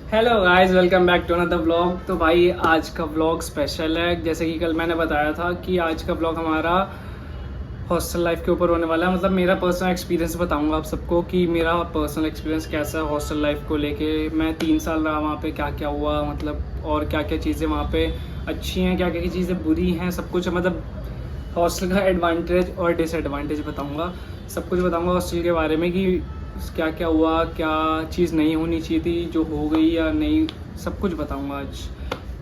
Hello guys, welcome back to another vlog. तो भाई आज का व्लॉग स्पेशल है। जैसे कि कल मैंने बताया था कि आज का व्लॉग हमारा हॉस्टल लाइफ के ऊपर होने वाला है। मतलब मेरा पर्सनल एक्सपीरियंस बताऊंगा आप सबको कि मेरा पर्सनल एक्सपीरियंस कैसा है हॉस्टल लाइफ को लेके। मैं 3 साल रहा वहाँ पे, क्या क्या हुआ मतलब, और क्या क्या चीज़ें वहाँ पे अच्छी हैं, क्या क्या चीज़ें बुरी हैं, सब कुछ मतलब हॉस्टल का एडवांटेज और डिसएडवांटेज बताऊंगा। सब कुछ बताऊंगा हॉस्टल के बारे में कि क्या क्या हुआ, क्या चीज़ नहीं होनी चाहिए थी जो हो गई या नहीं, सब कुछ बताऊंगा आज।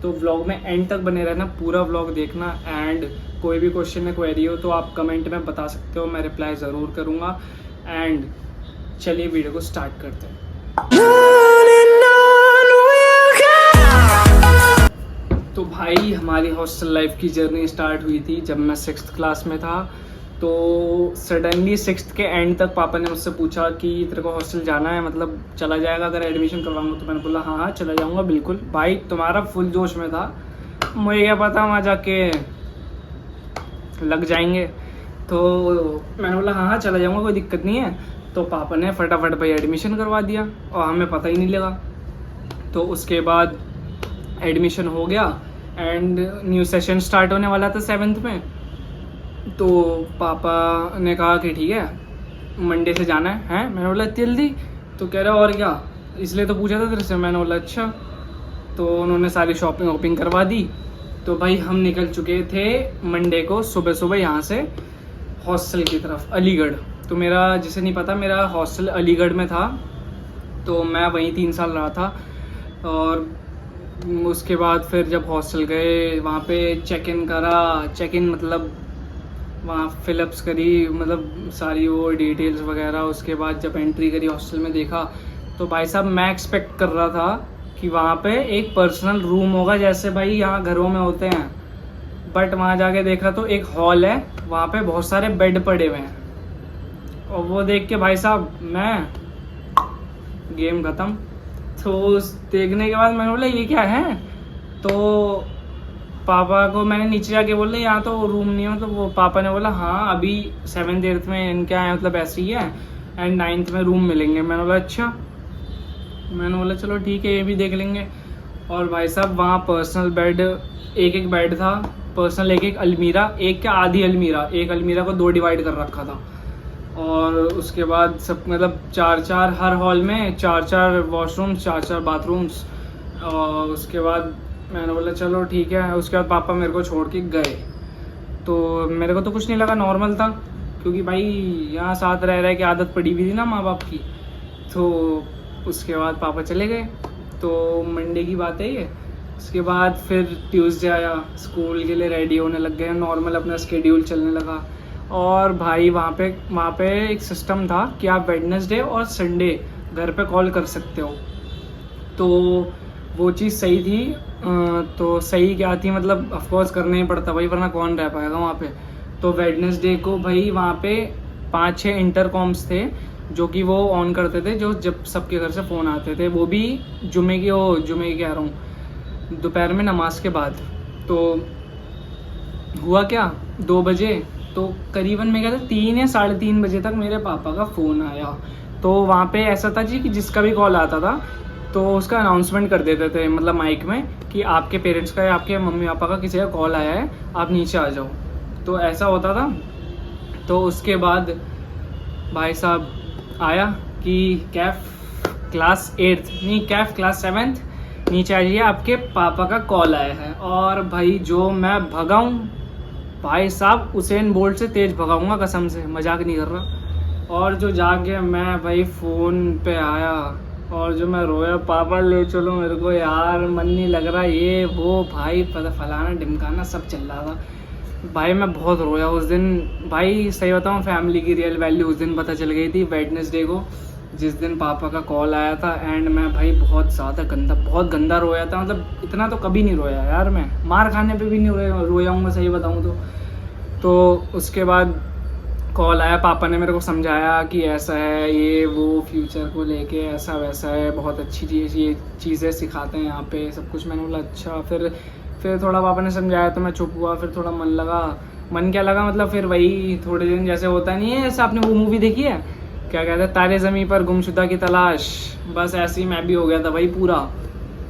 तो व्लॉग में एंड तक बने रहना, पूरा व्लॉग देखना। एंड कोई भी क्वेश्चन या क्वेरी हो तो आप कमेंट में बता सकते हो, मैं रिप्लाई ज़रूर करूँगा। एंड चलिए वीडियो को स्टार्ट करते हैं। तो भाई हमारी हॉस्टल लाइफ की जर्नी स्टार्ट हुई थी जब मैं 6th क्लास में था। तो सडनली 6th के एंड तक पापा ने मुझसे पूछा कि तेरे को हॉस्टल जाना है, मतलब चला जाएगा अगर एडमिशन करवाऊंगा। तो मैंने बोला हाँ हाँ चला जाऊंगा बिल्कुल। भाई तुम्हारा फुल जोश में था, मुझे क्या पता वहाँ जाके लग जाएंगे। तो मैंने बोला हाँ हाँ चला जाऊंगा, कोई दिक्कत नहीं है। तो पापा ने फटाफट भाई एडमिशन करवा दिया और हमें पता ही नहीं लगा। तो उसके बाद एडमिशन हो गया एंड न्यू सेशन स्टार्ट होने वाला था 7th में। तो पापा ने कहा कि ठीक है मंडे से जाना है। हैं मैंने बोला इतनी जल्दी? तो कह रहा और क्या, इसलिए तो पूछा था तेरे से। मैंने बोला अच्छा। तो उन्होंने सारी शॉपिंग वॉपिंग करवा दी। तो भाई हम निकल चुके थे मंडे को सुबह सुबह यहाँ से हॉस्टल की तरफ, अलीगढ़। तो मेरा, जिसे नहीं पता, मेरा हॉस्टल अलीगढ़ में था। तो मैं वहीं 3 साल रहा था। और उसके बाद फिर जब हॉस्टल गए वहाँ पे चेक इन करा। चेक इन मतलब वहाँ फिलअप्स करी, मतलब सारी वो डिटेल्स वगैरह। उसके बाद जब एंट्री करी हॉस्टल में देखा तो भाई साहब मैं एक्सपेक्ट कर रहा था कि वहाँ पे एक पर्सनल रूम होगा जैसे भाई यहाँ घरों में होते हैं। बट वहाँ जाके देखा तो एक हॉल है, वहाँ पे बहुत सारे बेड पड़े हुए हैं। और वो देख के भाई साहब मैं गेम ख़त्म। तो उस देखने के बाद मैंने बोला ये क्या है। तो पापा को मैंने नीचे जाके बोला यहाँ तो रूम नहीं है। तो वो पापा ने बोला हाँ अभी 7th 8th में इनके आए, मतलब ऐसे ही है, एंड 9th में रूम मिलेंगे। मैंने बोला अच्छा। मैंने बोला चलो ठीक है ये भी देख लेंगे। और भाई साहब वहाँ पर्सनल बेड, एक एक बेड था पर्सनल, एक एक अलमीरा, एक क्या आधी अलमीरा, एक अलमीरा को 2 डिवाइड कर रखा था। और उसके बाद सब मतलब 4-4 हर हॉल में, 4-4 वॉशरूम्स, 4-4 बाथरूम्स। और उसके बाद मैंने बोला चलो ठीक है। उसके बाद पापा मेरे को छोड़ के गए। तो मेरे को तो कुछ नहीं लगा, नॉर्मल था, क्योंकि भाई यहाँ साथ रह रहे की आदत पड़ी हुई थी ना माँ बाप की। तो उसके बाद पापा चले गए। तो मंडे की बात है ये। उसके बाद फिर ट्यूसडे आया, स्कूल के लिए रेडी होने लग गए, नॉर्मल अपना स्केड्यूल चलने लगा। और भाई वहाँ पे एक सिस्टम था कि आप वेडनेसडे और संडे घर पे कॉल कर सकते हो। तो वो चीज़ सही थी। तो सही क्या थी, मतलब ऑफकोर्स करना ही पड़ता भाई, वरना कौन रह पाएगा वहाँ पे। तो वेडनेसडे को भाई वहाँ पे 5-6 इंटरकॉम्स थे जो कि वो ऑन करते थे, जो जब सबके घर से फ़ोन आते थे, वो भी जुमे की कह रहा हूँ, दोपहर में नमाज के बाद। तो हुआ क्या, 2 बजे, तो करीबन मैं कहता 3 या 3:30 बजे तक मेरे पापा का फ़ोन आया। तो वहाँ पे ऐसा था जी कि जिसका भी कॉल आता था तो उसका अनाउंसमेंट कर देते थे, मतलब माइक में, कि आपके पेरेंट्स का या आपके मम्मी पापा का किसी का कॉल आया है, आप नीचे आ जाओ। तो ऐसा होता था। तो उसके बाद भाई साहब आया कि कैफ क्लास 8th नहीं, कैफ क्लास 7th नीचे आ जाइए, आपके पापा का कॉल आया है। और भाई जो मैं भगाऊँ भाई साहब, उसेन बोल्ट से तेज़ भगाऊंगा कसम से, मजाक नहीं कर रहा। और जो जाके मैं भाई फ़ोन पे आया और जो मैं रोया, पापा ले चलो मेरे को यार, मन नहीं लग रहा, ये वो भाई पता फलाना ढिमकाना सब चल रहा था। भाई मैं बहुत रोया उस दिन। भाई सही बताऊँ, फैमिली की रियल वैल्यू उस दिन पता चल गई थी, वेडनेसडे को, जिस दिन पापा का कॉल आया था। एंड मैं भाई बहुत ज़्यादा गंदा, बहुत गंदा रोया था। मतलब इतना तो कभी नहीं रोया यार, मैं मार खाने पे भी नहीं रोया हूँ मैं, सही बताऊँ तो उसके बाद कॉल आया, पापा ने मेरे को समझाया कि ऐसा है, ये वो फ्यूचर को लेके ऐसा वैसा है, बहुत अच्छी चीज़, ये चीज़ें सिखाते हैं यहाँ पे सब कुछ। मैंने बोला अच्छा। फिर थोड़ा पापा ने समझाया तो मैं चुप हुआ। फिर थोड़ा मन क्या लगा, मतलब फिर वही थोड़े दिन जैसे होता नहीं है, जैसे आपने वो मूवी देखी है, क्या कहते हैं, तारे ज़मीं पर गुमशुदा की तलाश, बस ऐसे ही मैं भी हो गया था भाई पूरा।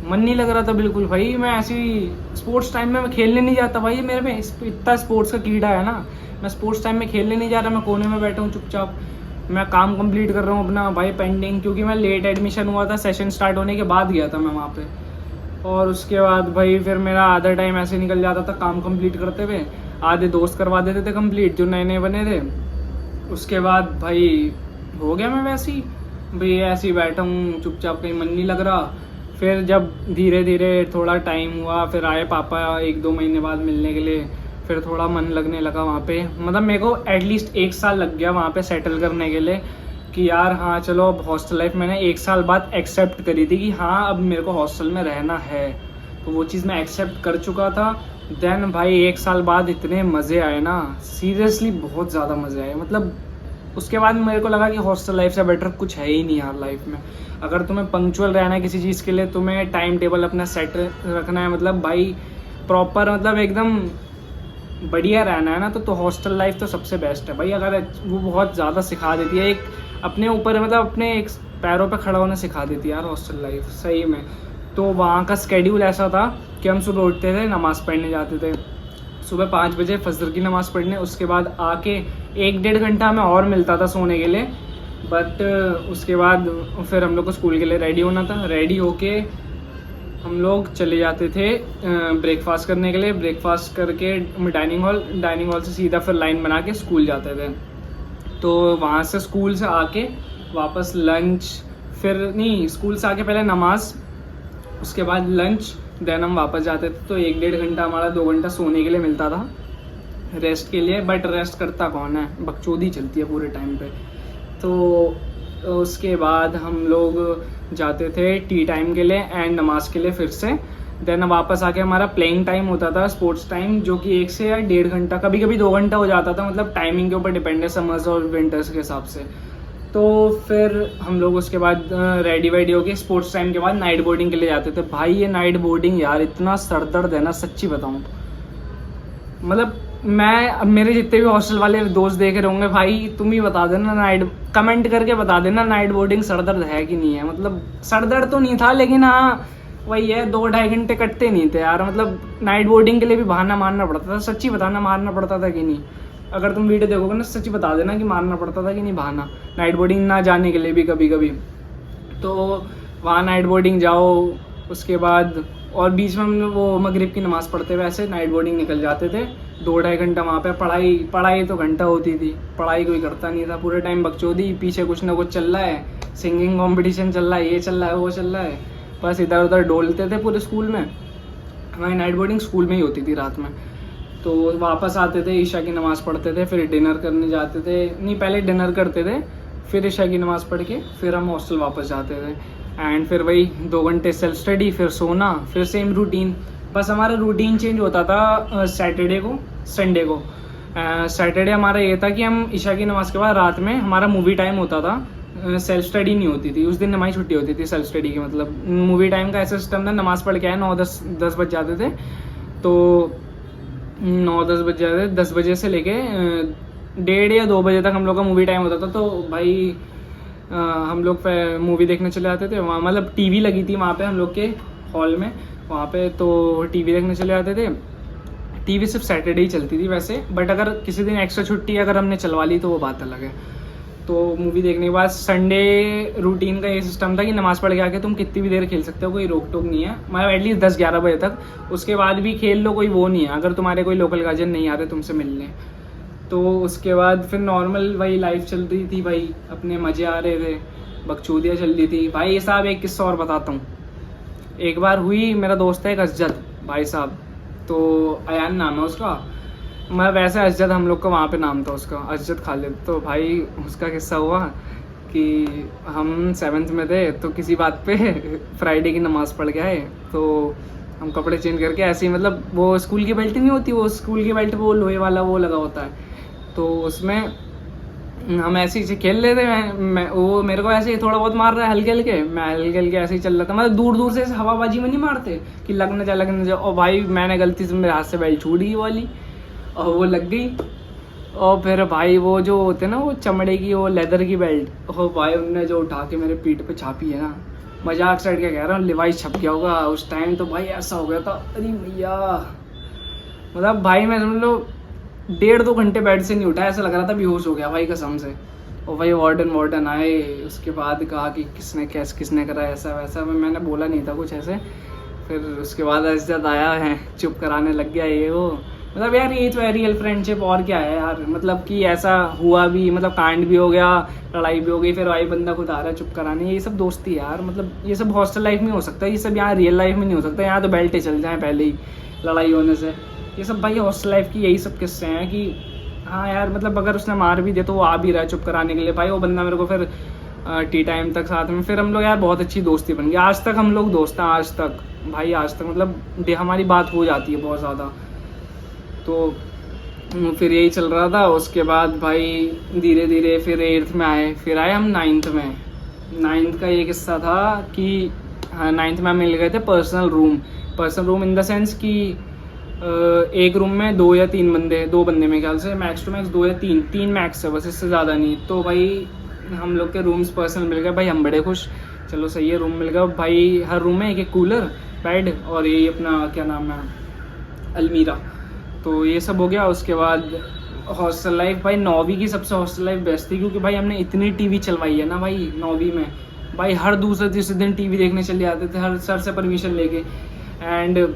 मन नहीं लग रहा था बिल्कुल भाई। मैं ऐसे ही स्पोर्ट्स टाइम में मैं खेलने नहीं जाता भाई, मेरे में इतना स्पोर्ट्स का कीड़ा है ना, मैं स्पोर्ट्स टाइम में खेलने नहीं जा रहा, मैं कोने में बैठा हूँ चुपचाप, मैं काम कंप्लीट कर रहा हूँ अपना भाई पेंडिंग, क्योंकि मैं लेट एडमिशन हुआ था, सेशन स्टार्ट होने के बाद गया था मैं वहाँ पे। और उसके बाद भाई फिर मेरा आधा टाइम ऐसे निकल जाता था काम कंप्लीट करते हुए, आधे दोस्त करवा देते थे कंप्लीट जो नए नए बने थे। उसके बाद भाई हो गया मैं वैसे ही भाई ऐसे ही बैठा हूँ चुपचाप, कहीं मन नहीं लग रहा। फिर जब धीरे धीरे थोड़ा टाइम हुआ, फिर आए पापा 1-2 महीने बाद मिलने के लिए, फिर थोड़ा मन लगने लगा वहाँ पे। मतलब मेरे को एटलीस्ट 1 साल लग गया वहाँ पे सेटल करने के लिए कि यार हाँ चलो अब हॉस्टल लाइफ मैंने 1 साल बाद एक्सेप्ट करी थी कि हाँ अब मेरे को हॉस्टल में रहना है, तो वो चीज़ मैं एक्सेप्ट कर चुका था। देन भाई 1 साल बाद इतने मज़े आए ना, सीरियसली बहुत ज़्यादा मज़े आए। मतलब उसके बाद मेरे को लगा कि हॉस्टल लाइफ से बेटर कुछ है ही नहीं यार लाइफ में। अगर तुम्हें पंक्चुअल रहना है किसी चीज़ के लिए, तुम्हें टाइम टेबल अपना सेट रखना है, मतलब भाई प्रॉपर मतलब एकदम बढ़िया रहना है ना, तो हॉस्टल लाइफ तो सबसे बेस्ट है भाई। अगर वो बहुत ज़्यादा सिखा देती है, एक अपने ऊपर मतलब अपने एक पैरों पे खड़ा होना सिखा देती है यार हॉस्टल लाइफ सही में। तो वहाँ का स्केड्यूल ऐसा था कि हम सुबह उठते थे, नमाज़ पढ़ने जाते थे सुबह 5 बजे फजर की नमाज़ पढ़ने, उसके बाद आके 1-1.5 घंटा हमें और मिलता था सोने के लिए। बट उसके बाद फिर हम लोग को स्कूल के लिए रेडी होना था, रेडी होके हम लोग चले जाते थे ब्रेकफास्ट करने के लिए, ब्रेकफास्ट करके डाइनिंग हॉल से सीधा फिर लाइन बना के स्कूल जाते थे। तो वहाँ से स्कूल से आके वापस लंच, फिर नहीं स्कूल से आके पहले नमाज, उसके बाद लंच, देन हम वापस जाते थे। तो 1-1.5 घंटा हमारा 2 घंटा सोने के लिए मिलता था रेस्ट के लिए। बट रेस्ट करता कौन है, बकचोदी चलती है पूरे टाइम पे। तो उसके बाद हम लोग जाते थे टी टाइम के लिए एंड नमाज के लिए फिर से। देन वापस आके हमारा प्लेइंग टाइम होता था, स्पोर्ट्स टाइम, जो कि 1 से या 1.5 घंटा, कभी कभी 2 घंटा हो जाता था, मतलब टाइमिंग के ऊपर डिपेंड है समर्स और विंटर्स के हिसाब से। तो फिर हम लोग उसके बाद रेडी वेडी होके स्पोर्ट्स टाइम के बाद नाइट बोर्डिंग के लिए जाते थे। भाई ये नाइट बोर्डिंग यार इतना सरदर्द है ना, सच्ची बताऊँ। मतलब मैं मेरे जितने भी हॉस्टल वाले दोस्त देख रहे होंगे भाई, तुम ही बता देना, कमेंट करके बता देना नाइट बोर्डिंग सरदर्द है कि नहीं है। मतलब सरदर्द तो नहीं था, लेकिन हाँ वही है, 2-2.5 घंटे कटते नहीं थे यार। मतलब नाइट बोर्डिंग के लिए भी बहाना मारना पड़ता था, सच्ची बताना मारना पड़ता था कि नहीं। अगर तुम वीडियो देखोगे ना, सच्ची बता देना कि मारना पड़ता था कि नहीं बहाना, नाइट बोर्डिंग ना जाने के लिए भी कभी कभी। तो वहाँ नाइट बोर्डिंग जाओ, उसके बाद और बीच में हम वो मगरिब की नमाज़ पढ़ते हुए ऐसे नाइट बोर्डिंग निकल जाते थे। 2-2.5 घंटा वहाँ पे पढ़ाई तो घंटा होती थी, पढ़ाई कोई करता नहीं था, पूरे टाइम बकचोदी, पीछे कुछ ना कुछ चल रहा है, सिंगिंग कंपटीशन चल रहा है, ये चल रहा है, वो चल रहा है, बस इधर उधर डोलते थे पूरे स्कूल में। हमारी नाइट बोर्डिंग स्कूल में ही होती थी रात में। तो वापस आते थे, ईशा की नमाज़ पढ़ते थे, फिर डिनर करने जाते थे, नहीं पहले डिनर करते थे, फिर ईशा की नमाज़ पढ़ के फिर हम हॉस्टल वापस जाते थे। एंड फिर वही 2 घंटे सेल्फ स्टडी, फिर सोना, फिर सेम रूटीन। बस हमारा रूटीन चेंज होता था सैटरडे को संडे को। सैटरडे हमारा ये था कि हम ईशा की नमाज़ के बाद रात में हमारा मूवी टाइम होता था, सेल्फ स्टडी नहीं होती थी उस दिन, हमारी छुट्टी होती थी सेल्फ स्टडी की। मतलब मूवी टाइम का ऐसा सिस्टम था, नमाज़ पढ़ के आए 9-10 बज जाते थे, तो 9-10 बज जाते थे, 10 बजे से लेके 1:30 या 2 बजे तक हम लोग का मूवी टाइम होता था। तो भाई हम लोग मूवी देखने चले जाते थे वहाँ, मतलब टीवी लगी थी वहाँ पे हम लोग के हॉल में वहाँ पे, तो टीवी देखने चले जाते थे। टीवी सिर्फ सैटरडे ही चलती थी वैसे, बट अगर किसी दिन एक्स्ट्रा छुट्टी अगर हमने चलवा ली तो वो बात अलग है। तो मूवी देखने के बाद संडे रूटीन का ये सिस्टम था कि नमाज़ पढ़ के आके तुम कितनी भी देर खेल सकते हो, कोई रोक टोक नहीं है, मतलब एटलीस्ट 10-11 बजे तक, उसके बाद भी खेल लो, कोई वो नहीं है अगर तुम्हारे कोई लोकल गार्जियन नहीं आ रहे तुमसे मिलने। तो उसके बाद फिर नॉर्मल वही लाइफ चल रही थी भाई, अपने मज़े आ रहे थे, बकचोदियाँ चल रही थी। भाई ये साहब एक किस्सा और बताता हूँ। एक बार हुई, मेरा दोस्त है एक अजद भाई साहब, तो अयान नाम है उसका, मैं वैसे अजद हम लोग का वहाँ पे नाम था उसका, अजद खालिद। तो भाई उसका किस्सा हुआ कि हम 7th में थे, तो किसी बात पे फ्राइडे की नमाज़ पढ़ के आए, तो हम कपड़े चेंज करके ऐसे ही, मतलब वो स्कूल की बेल्ट नहीं होती, वो स्कूल की बेल्ट वो लोहे वाला वो लगा होता है, तो उसमें हम ऐसे ही खेल रहे थे। मैं वो मेरे को ऐसे ही थोड़ा बहुत मार रहा है हल्के हल्के, मैं हल्के हल्के ऐसे ही चल रहा था, मतलब दूर दूर से हवाबाजी में नहीं मारते कि लगना जा। और भाई मैंने गलती से मेरे हाथ से बेल्ट छूट गई वाली, और वो लग गई, और फिर भाई वो जो होते हैं ना वो चमड़े की वो लेदर की बेल्ट, ओ भाई उनने जो उठा के मेरे पीठ पे छापी है ना, मजाक साइड के कह रहा हूँ, लिवाई छप गया होगा उस टाइम तो भाई ऐसा हो गया था, अरे भैया मतलब भाई मैं समझ लो 1.5-2 घंटे बेड से नहीं उठा, ऐसा लग रहा था बेहोश हो गया भाई कसम से। और भाई वार्डन आए, उसके बाद कहा कि किसने करा ऐसा वैसा, मैंने बोला नहीं था कुछ ऐसे। फिर उसके बाद अजद आया है, चुप कराने लग गया ये वो, मतलब यार ये तो है रियल फ्रेंडशिप, और क्या है यार, मतलब कि ऐसा हुआ भी, मतलब कांड भी हो गया, लड़ाई भी हो गई, फिर भाई बंदा खुद आ रहा है चुप कराने, ये सब दोस्ती यार, मतलब ये सब हॉस्टल लाइफ में हो सकता है, ये सब यहाँ रियल लाइफ में नहीं हो सकता, यहाँ तो बेल्टे चल जाए पहले ही लड़ाई होने से। ये सब भाई हॉस्टल लाइफ की यही सब किस्से हैं कि हाँ यार, मतलब अगर उसने मार भी दिया तो वो आ भी रहा है चुप कराने के लिए। भाई वो बंदा मेरे को फिर टी टाइम तक साथ में, फिर हम लोग यार बहुत अच्छी दोस्ती बन गई, आज तक हम लोग दोस्त हैं, आज तक भाई, आज तक मतलब हमारी बात हो जाती है बहुत ज़्यादा। तो फिर यही चल रहा था। उसके बाद भाई धीरे धीरे फिर 8th में आए, फिर आए हम 9th में। 9th का ये किस्सा था कि हाँ 9th में हम मिल गए थे personal room in the sense कि एक रूम में 2 या 3 बंदे, 2 बंदे मेरे ख्याल से, मैक्स टू मैक्स 2 या 3 मैक्स है बस, इससे ज़्यादा नहीं। तो भाई हम लोग के रूम्स पर्सनल मिल गए भाई, हम बड़े खुश, चलो सही है रूम मिल गया भाई। हर रूम में एक कूलर, बेड और ये अपना क्या नाम है अलमीरा, तो ये सब हो गया। उसके बाद हॉस्टल लाइफ भाई 9वीं की सबसे हॉस्टल लाइफ बेस्ट थी, क्योंकि भाई हमने इतनी टीवी चलवाई है ना भाई 9वीं में, भाई हर दूसरे तीसरे दिन टीवी देखने चले जाते थे, हर सर से परमिशन लेके। एंड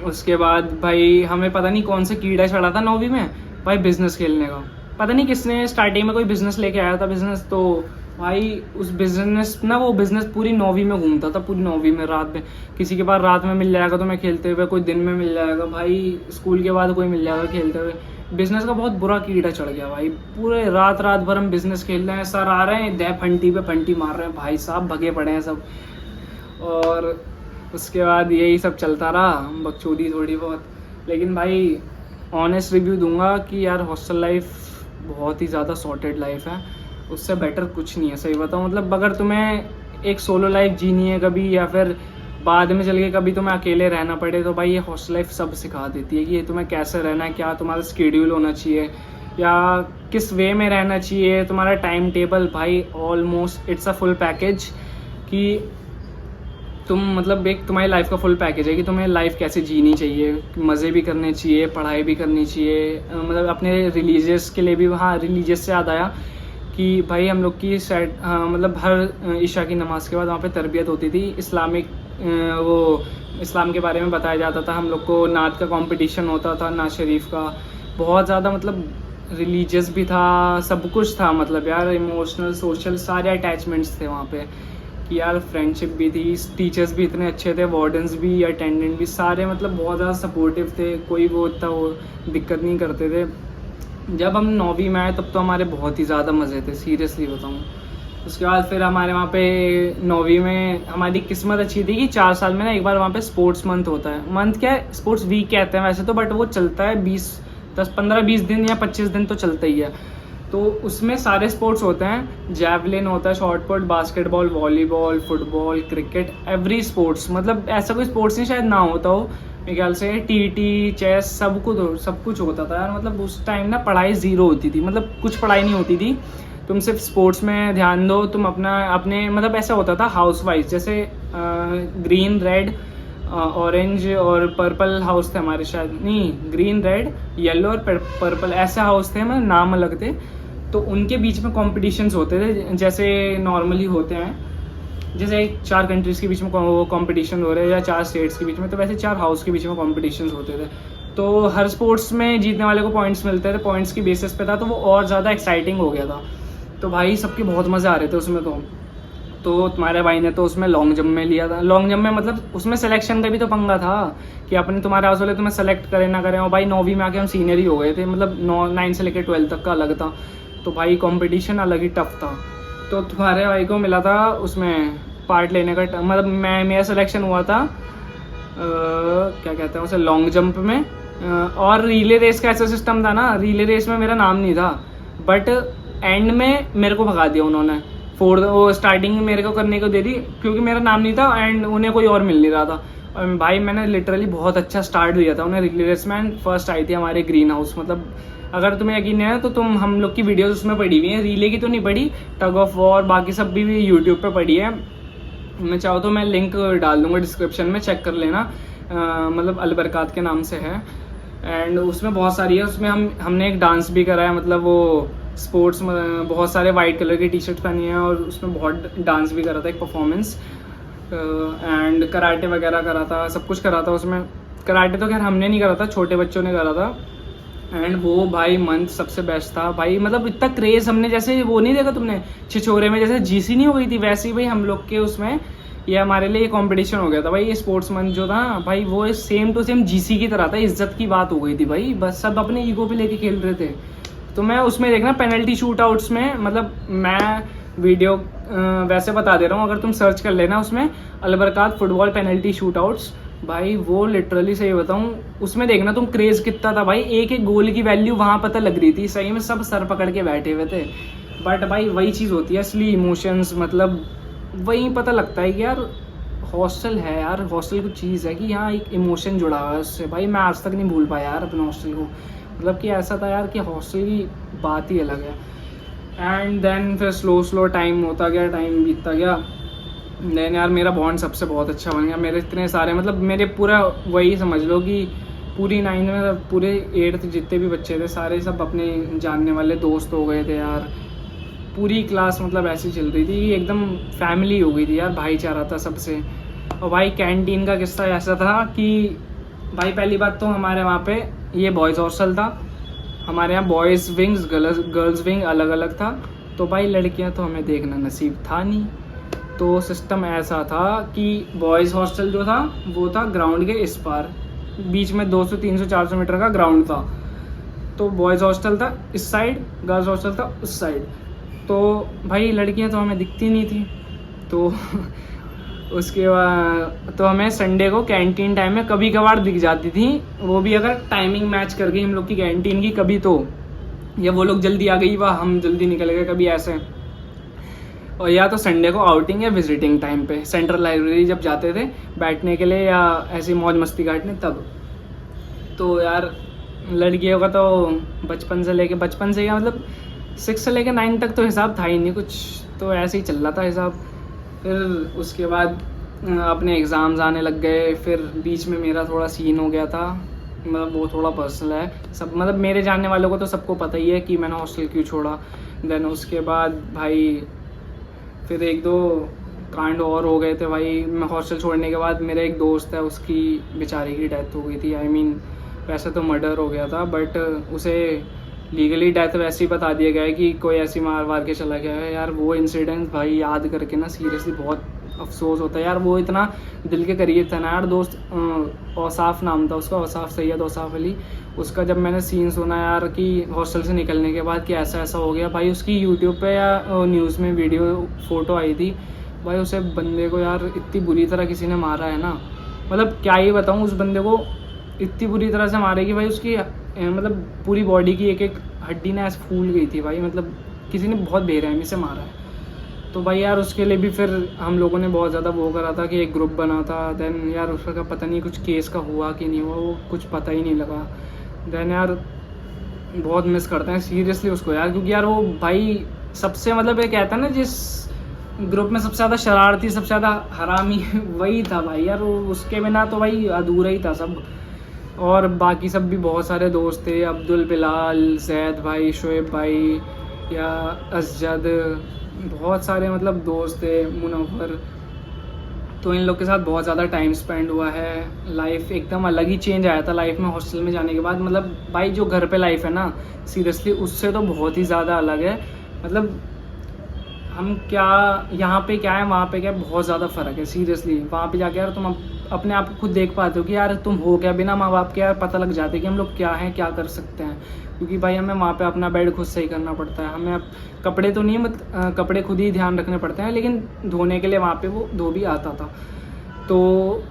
उसके बाद भाई हमें पता नहीं कौन सा कीड़ा चढ़ा था 9वीं में भाई, बिजनेस खेलने का, पता नहीं किसने स्टार्टिंग में कोई बिजनेस लेके आया था बिजनेस, तो भाई उस बिजनेस ना, वो बिजनेस पूरी 9वीं में घूमता था, पूरी 9वीं में रात में, किसी के पास रात में मिल जाएगा तो मैं खेलते हुए, कोई दिन में मिल जाएगा भाई, स्कूल के बाद कोई मिल जाएगा खेलते हुए। बिजनेस का बहुत बुरा कीड़ा चढ़ गया भाई, पूरे रात भर हम बिजनेस खेल रहे हैं, सर आ रहे हैं दे फंटी पे फंटी मार रहे हैं, भाई साहब भगे पड़े हैं सब। और उसके बाद यही सब चलता रहा, बकचोदी थोड़ी बहुत। लेकिन भाई ऑनेस्ट रिव्यू दूंगा कि यार हॉस्टल लाइफ बहुत ही ज़्यादा सॉर्टेड लाइफ है, उससे बेटर कुछ नहीं है, सही बताऊँ। मतलब अगर तुम्हें एक सोलो लाइफ जीनी है कभी, या फिर बाद में चल के कभी तुम्हें अकेले रहना पड़े, तो भाई ये हॉस्टल लाइफ सब सिखा देती है कि ये तुम्हें कैसे रहना है, क्या तुम्हारा स्केड्यूल होना चाहिए, या किस वे में रहना चाहिए, तुम्हारा टाइम टेबल, भाई almost it's a full package कि तुम मतलब एक तुम्हारी लाइफ का फुल पैकेज है कि तुम्हें लाइफ कैसे जीनी चाहिए, मज़े भी करने चाहिए, पढ़ाई भी करनी चाहिए, मतलब अपने रिलीजियस के लिए भी। हाँ रिलीजियस से याद आया कि भाई हम लोग की मतलब हर ईशा की नमाज के बाद वहाँ पे तरबियत होती थी, इस्लामिक वो इस्लाम के बारे में बताया जाता था हम लोग को, नात का कंपटीशन होता था, नात शरीफ का, बहुत ज़्यादा मतलब रिलीजियस भी था, सब कुछ था, मतलब यार इमोशनल सोशल सारे अटैचमेंट्स थे वहाँ पे कि यार फ्रेंडशिप भी थी, टीचर्स भी इतने अच्छे थे, वार्डन्स भी, अटेंडेंट भी, सारे मतलब बहुत ज़्यादा सपोर्टिव थे, कोई वो इतना वो दिक्कत नहीं करते थे। जब हम 9वीं में आए तब तो हमारे बहुत ही ज़्यादा मज़े थे, सीरियसली बताऊँ। उसके बाद फिर हमारे वहाँ पे 9वीं में हमारी किस्मत अच्छी थी कि 4 साल में ना एक बार वहाँ पे स्पोर्ट्स मंथ होता है, मंथ क्या है स्पोर्ट्स वीक कहते हैं वैसे तो, बट वो चलता है 15-20 दिन या 25 दिन तो चलता ही है। तो उसमें सारे स्पोर्ट्स होते हैं, जैवलिन होता है, short put, basketball, volleyball, football, cricket, every sports, मतलब ऐसा कोई स्पोर्ट्स नहीं शायद ना होता हो मेरे ख्याल से, टीटी, चेस, सब कुछ होता था यार। मतलब उस टाइम ना पढ़ाई ज़ीरो होती थी, मतलब कुछ पढ़ाई नहीं होती थी, तुम सिर्फ स्पोर्ट्स में ध्यान दो, तुम अपने मतलब ऐसा होता था हाउस वाइज, जैसे ग्रीन, रेड, ऑरेंज और पर्पल हाउस थे हमारे, शायद नहीं ग्रीन, रेड, येलो और पर्पल ऐसे हाउस थे, मतलब नाम अलग थे। तो उनके बीच में कॉम्पिटिशन्स होते थे, जैसे नॉर्मली होते हैं, जैसे 4 कंट्रीज़ के बीच में कॉम्पिटिशन हो रहे हैं या 4 स्टेट्स के बीच में, तो वैसे 4 हाउस के बीच में कॉम्पिटिशन्स होते थे। तो हर स्पोर्ट्स में जीतने वाले को पॉइंट्स मिलते थे, पॉइंट्स की बेसिस पे था, तो वो और ज़्यादा एक्साइटिंग हो गया था। तो भाई सबके बहुत मज़े आ रहे थे उसमें। तो तुम्हारे भाई ने तो उसमें लॉन्ग जंप में लिया था, लॉन्ग जंप में मतलब उसमें सिलेक्शन का भी तो पंगा था कि अपने तुम्हारे हाउस वाले तुम्हें सेलेक्ट करें ना करें। और भाई 9वीं में आके हम सीनियर ही हो गए थे, मतलब 9 से लेकर 12 तक का अलग था, तो भाई कंपटीशन अलग ही टफ था। तो तुम्हारे भाई को मिला था उसमें पार्ट लेने का, मतलब मेरा सिलेक्शन हुआ था क्या कहते हैं उसे, लॉन्ग जंप में। और रिले रेस का ऐसा सिस्टम था ना, रिले रेस में मेरा नाम नहीं था, बट एंड में मेरे को भगा दिया उन्होंने। वो स्टार्टिंग में मेरे को करने को दे दी क्योंकि मेरा नाम नहीं था एंड उन्हें कोई और मिल नहीं रहा था। और भाई मैंने लिटरली बहुत अच्छा स्टार्ट दिया था उन्हें। रिप्लेसमेंट फर्स्ट आई थी हमारे ग्रीन हाउस, मतलब अगर तुम्हें यकीन नहीं है तो तुम हम लोग की वीडियोस उसमें पड़ी हुई हैं, रिले की तो नहीं पड़ी, टग ऑफ वॉर बाकी सब भी यूट्यूब पे पड़ी है। मैं चाहो तो मैं लिंक डाल दूंगा डिस्क्रिप्शन में, चेक कर लेना। मतलब अलबरकात के नाम से है एंड उसमें बहुत सारी है। उसमें हमने एक डांस भी करा है, मतलब वो स्पोर्ट्स में बहुत सारे वाइट कलर की टी शर्ट पहनी है और उसमें बहुत डांस भी करा था, एक परफॉर्मेंस एंड कराटे वगैरह करा था, सब कुछ करा था उसमें। कराटे तो खैर हमने नहीं करा था, छोटे बच्चों ने करा था एंड वो भाई मंथ सबसे बेस्ट था भाई। मतलब इतना क्रेज हमने, जैसे वो नहीं देखा तुमने छिछोरे में जैसे जीसी नहीं हो गई थी, वैसे ही भाई हम लोग के उसमें ये हमारे लिए कंपटीशन हो गया था भाई। ये स्पोर्ट्स मंथ जो था भाई वो सेम टू सेम जीसी की तरह था, इज्जत की बात हो गई थी भाई, बस सब अपने ईगो पे लेके खेल रहे थे। तो मैं उसमें देखना पेनल्टी शूट आउट्स में, मतलब मैं वीडियो वैसे बता दे रहा हूँ, अगर तुम सर्च कर लेना उसमें अलबरकात फुटबॉल पेनल्टी शूट आउट्स, भाई वो लिटरली सही बताऊँ उसमें देखना तुम क्रेज कितना था भाई। एक एक गोल की वैल्यू वहाँ पता लग रही थी, सही में सब सर पकड़ के बैठे हुए थे। बट भाई वही चीज़ होती है असली इमोशंस, मतलब वही पता लगता है कि यार हॉस्टल है यार, हॉस्टल कुछ चीज़ है कि यहाँ एक इमोशन जुड़ा हुआ है उससे। भाई मैं आज तक नहीं भूल पाया यार अपने हॉस्टल को, मतलब कि ऐसा था यार कि हॉस्टल की बात ही अलग है। एंड देन फिर स्लो टाइम होता गया, टाइम बीतता गया, देन यार मेरा बॉन्ड सबसे बहुत अच्छा बन गया। मेरे इतने सारे, मतलब मेरे पूरा वही समझ लो कि पूरी 9th में पूरे 8th जितने भी बच्चे थे सारे सब अपने जानने वाले दोस्त हो गए थे यार। पूरी क्लास मतलब ऐसी चल रही थी, एकदम फैमिली हो गई थी यार, भाईचारा था सबसे। और भाई कैंटीन का किस्सा ऐसा था कि भाई पहली बात तो हमारे वहाँ पे ये बॉयज़ हॉस्टल था, हमारे यहाँ बॉयज़ विंग्स गर्ल्स विंग अलग अलग था। तो भाई लड़कियाँ तो हमें देखना नसीब था नहीं, तो सिस्टम ऐसा था कि बॉयज़ हॉस्टल जो था वो था ग्राउंड के इस पार, बीच में 200 300 400 मीटर का ग्राउंड था। तो बॉयज़ हॉस्टल था इस साइड, गर्ल्स हॉस्टल था उस साइड। तो भाई लड़कियां तो हमें दिखती नहीं थी, तो उसके बाद तो हमें संडे को कैंटीन टाइम में कभी कभार दिख जाती थी, वो भी अगर टाइमिंग मैच कर गई हम लोग की कैंटीन की कभी, तो या वो लोग जल्दी आ गई वाह हम जल्दी निकल गए कभी ऐसे। और या तो संडे को आउटिंग या विजिटिंग टाइम पे सेंट्रल लाइब्रेरी जब जाते थे बैठने के लिए या ऐसी मौज मस्ती काटने तब। तो यार लड़कियों का तो बचपन से क्या मतलब 6 से लेके 9 तक तो हिसाब था ही नहीं कुछ, तो ऐसे ही चल रहा था हिसाब। फिर उसके बाद अपने एग्ज़ाम्स आने लग गए, फिर बीच में मेरा थोड़ा सीन हो गया था, मतलब वो थोड़ा पर्सनल है सब, मतलब मेरे जानने वालों को तो सबको पता ही है कि मैंने हॉस्टल क्यों छोड़ा। देन उसके बाद भाई फिर 1-2 कांड और हो गए थे भाई। मैं हॉस्टल छोड़ने के बाद मेरा एक दोस्त है उसकी बेचारे की डेथ हो गई थी, आई मीन वैसे तो मर्डर हो गया था बट उसे लीगली डेथ वैसे ही बता दिया गया है कि कोई ऐसी मार के चला गया है। यार वो इंसिडेंट भाई याद करके ना सीरियसली बहुत अफसोस होता है यार, वो इतना दिल के करीब था ना यार दोस्त। औसाफ नाम था उसका, औसाफ सैयद औसाफ अली। उसका जब मैंने सीन सुना यार कि हॉस्टल से निकलने के बाद कि ऐसा ऐसा हो गया, भाई उसकी यूट्यूब पे या न्यूज़ में वीडियो फ़ोटो आई थी भाई, उसे बंदे को यार इतनी बुरी तरह किसी ने मारा है ना, मतलब क्या ही बताऊँ, उस बंदे को इतनी बुरी तरह से मारे कि भाई उसकी मतलब पूरी बॉडी की एक एक हड्डी ना ऐसे फूल गई थी भाई, मतलब किसी ने बहुत बेरहमी से मारा है। तो भाई यार उसके लिए भी फिर हम लोगों ने बहुत ज़्यादा वो करा था कि एक ग्रुप बना था। देन यार उसका पता नहीं कुछ केस का हुआ कि नहीं हुआ, वो कुछ पता ही नहीं लगा। देन यार बहुत मिस करते हैं सीरियसली उसको यार, क्योंकि यार वो भाई सबसे मतलब ये कहता है ना जिस ग्रुप में सबसे ज़्यादा शरारती सबसे ज़्यादा हरामी वही था भाई यार, वो उसके बिना तो भाई अधूरा ही था सब। और बाकी सब भी बहुत सारे दोस्त थे, अब्दुल, बिलाल, जैद भाई, शोएब भाई या असजद, बहुत सारे मतलब दोस्त थे, मुनव्वर। तो इन लोग के साथ बहुत ज़्यादा टाइम स्पेंड हुआ है। लाइफ एकदम अलग ही चेंज आया था लाइफ में हॉस्टल में जाने के बाद, मतलब भाई जो घर पे लाइफ है ना सीरियसली उससे तो बहुत ही ज़्यादा अलग है। मतलब हम क्या यहाँ पे क्या है वहाँ पे क्या है, बहुत ज़्यादा फ़र्क है सीरियसली। वहाँ पे जाके यार तुम अपने आप को खुद देख पाते हो कि यार तुम हो क्या, बिना माँ बाप के यार पता लग जाते हैं कि हम लोग क्या हैं, क्या कर सकते हैं। क्योंकि भाई हमें वहाँ पे अपना बेड खुद सही करना पड़ता है, हमें अब कपड़े तो नहीं है, कपड़े खुद ही ध्यान रखने पड़ते हैं, लेकिन धोने के लिए वहाँ पे वो धोबी आता था। तो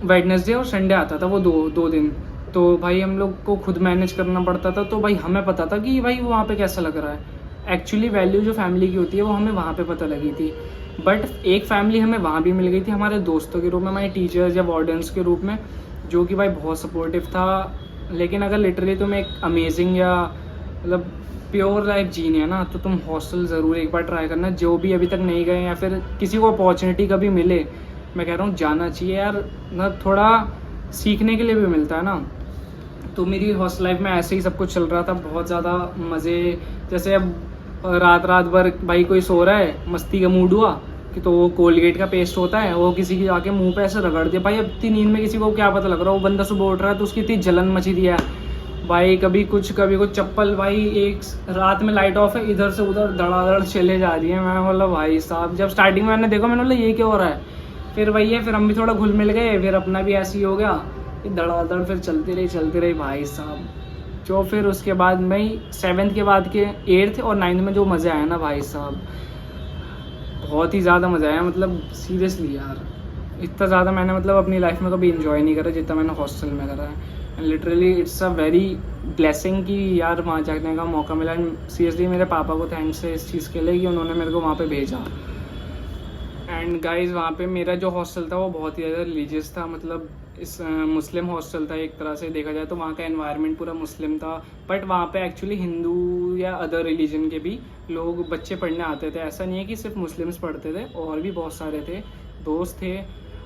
वेडनेसडे और संडे आता था वो दो दिन, तो भाई हम लोग को खुद मैनेज करना पड़ता था। तो भाई हमें पता था कि भाई वहाँ पे कैसा लग रहा है। एक्चुअली वैल्यू जो फैमिली की होती है वो हमें वहाँ पे पता लगी थी। बट एक फैमिली हमें वहाँ भी मिल गई थी हमारे दोस्तों के रूप में, हमारे टीचर्स या वार्डन्स के रूप में, जो कि भाई बहुत सपोर्टिव था। लेकिन अगर लिटरली तुम्हें एक अमेजिंग या मतलब प्योर लाइफ जीनी है ना, तो तुम हॉस्टल ज़रूर एक बार ट्राई करना। जो भी अभी तक नहीं गए या फिर किसी को अपॉर्चुनिटी कभी मिले, मैं कह रहा हूँ जाना चाहिए यार, ना थोड़ा सीखने के लिए भी मिलता है ना। तो मेरी हॉस्टल लाइफ में ऐसे ही सब कुछ चल रहा था, बहुत ज़्यादा मज़े। जैसे अब रात रात भर भाई कोई सो रहा है, मस्ती का मूड हुआ कि तो वो कोलगेट का पेस्ट होता है, वो किसी के जाके मुंह पे ऐसे रगड़ दिया। भाई अब इतनी नींद में किसी को क्या पता लग रहा है, वो बंदा सुबह उठ रहा है तो उसकी इतनी जलन मची दी है भाई। कभी कुछ चप्पल भाई, एक रात में लाइट ऑफ है, इधर से उधर धड़ाधड़ चले जा रही है। मैं बोला भाई साहब, जब स्टार्टिंग में मैंने देखा मैंने बोला ये क्या हो रहा है। फिर वही है, फिर हम भी थोड़ा घुल मिल गए, फिर अपना भी ऐसे ही हो गया, धड़ाधड़ फिर चलती रही भाई साहब। जो फिर उसके बाद मैं 7th के बाद के 8th और 9th में जो मज़े आया ना भाई साहब, बहुत ही ज़्यादा मज़ा आया। मतलब सीरियसली यार, इतना ज़्यादा मैंने मतलब अपनी लाइफ में कभी इन्जॉय नहीं करा जितना मैंने हॉस्टल में करा है। Literally it's a very blessing कि यार वहाँ जाने का मौका मिला। सीरियसली मेरे पापा को थैंक्स है इस चीज़ के लिए कि उन्होंने मेरे को वहाँ पे भेजा। एंड गाइस, वहाँ पे मेरा जो हॉस्टल था वो बहुत ही ज़्यादा रिलीजियस था। मतलब इस मुस्लिम हॉस्टल था, एक तरह से देखा जाए तो वहाँ का एनवायरनमेंट पूरा मुस्लिम था। बट वहाँ पे एक्चुअली हिंदू या अदर रिलीजन के भी लोग बच्चे पढ़ने आते थे। ऐसा नहीं है कि सिर्फ मुस्लिम्स पढ़ते थे, और भी बहुत सारे थे, दोस्त थे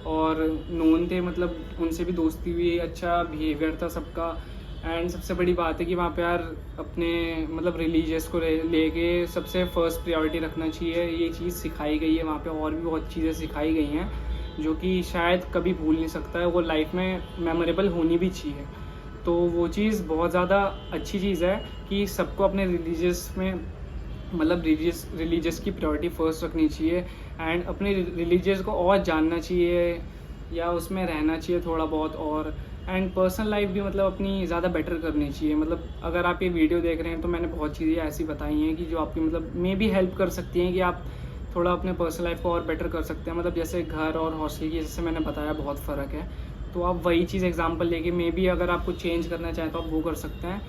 और नोन थे, मतलब उनसे भी दोस्ती हुई, अच्छा बिहेवियर था सबका। एंड सबसे बड़ी बात है कि वहाँ पे यार अपने मतलब रिलीजियस को लेके सबसे फर्स्ट प्रायोरिटी रखना चाहिए। ये चीज़ सिखाई गई है वहाँ पे, और भी बहुत चीज़ें सिखाई गई हैं जो कि शायद कभी भूल नहीं सकता है, वो लाइफ में मेमोरेबल होनी भी चाहिए। तो वो चीज़ बहुत ज़्यादा अच्छी चीज़ है कि सबको अपने रिलीजियस में मतलब रिलीजियस की प्रायोरिटी फर्स्ट रखनी चाहिए, एंड अपने रिलीजियस को और जानना चाहिए या उसमें रहना चाहिए थोड़ा बहुत। और एंड पर्सनल लाइफ भी मतलब अपनी ज़्यादा बेटर करनी चाहिए। मतलब अगर आप ये वीडियो देख रहे हैं तो मैंने बहुत चीज़ें ऐसी बताई हैं कि जो आपकी मतलब मे भी हेल्प कर सकती हैं कि आप थोड़ा अपने पर्सनल लाइफ को और बेटर कर सकते हैं। मतलब जैसे घर और हॉस्टल की, जैसे मैंने बताया, बहुत फ़र्क है। तो आप वही चीज़ एग्जांपल लेके मे भी अगर आपको चेंज करना चाहें तो आप वो कर सकते हैं।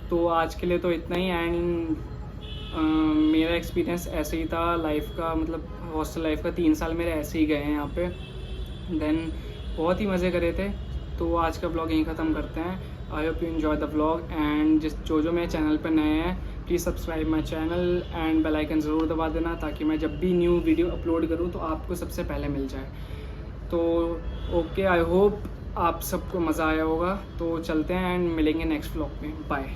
तो आज के लिए तो इतना ही। एंड मेरा एक्सपीरियंस ऐसे ही था लाइफ का, मतलब हॉस्टल लाइफ का 3 साल मेरे ऐसे ही गए हैं यहाँ पे। देन बहुत ही मज़े करे थे। तो आज का ब्लॉग यहीं ख़त्म करते हैं। I hope you enjoy the blog. And जो मेरे चैनल पर नए हैं, please subscribe my channel and bell icon ज़रूर दबा देना, ताकि मैं जब भी न्यू वीडियो अपलोड करूँ तो आपको सबसे पहले मिल जाए। तो ओके, आई होप आप सबको मज़ा आया होगा। तो चलते हैं एंड मिलेंगे नेक्स्ट ब्लॉग में। बाय।